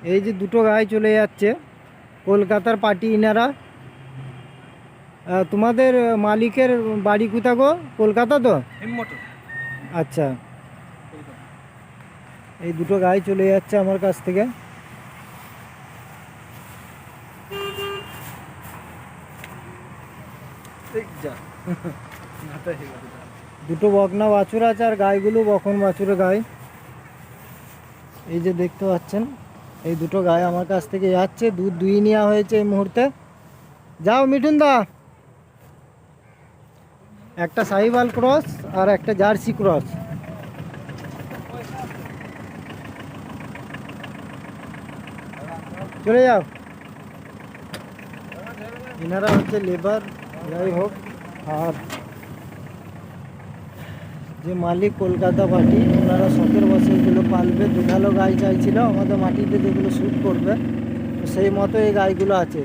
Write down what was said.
এই যে দুটো গাই চলে যাচ্ছে, কলকাতার পার্টি ইনারা। তোমাদের মালিকের বাড়ি কোথা গো? কলকাতা তো? আচ্ছা, এই দুটো গাই চলে যাচ্ছে আমার কাছ থেকে। দুটো বকনা বাছুর আছে, আর গাইগুলো বকন বাছুরের গাই। এই যে দেখতে পাচ্ছেন, এই দুটো গাই আমার কাছ থেকে যাচ্ছে, দুধ দুই নেওয়া হয়েছে এই মুহূর্তে। যাও মিঠুন দা, একটা সাহিওয়াল ক্রস আর একটা জার্সি ক্রস। চলে যাও। এনারা হচ্ছে লেবার, যাই হোক। আর যে মালিক কলকাতা পার্টি, ওনারা শখের বসে এগুলো পালবে। দুধালো গাই চাইছিল আমাদের মাটিতে, যেগুলো শ্যুট করবে, তো সেই মতো এই গাইগুলো আছে।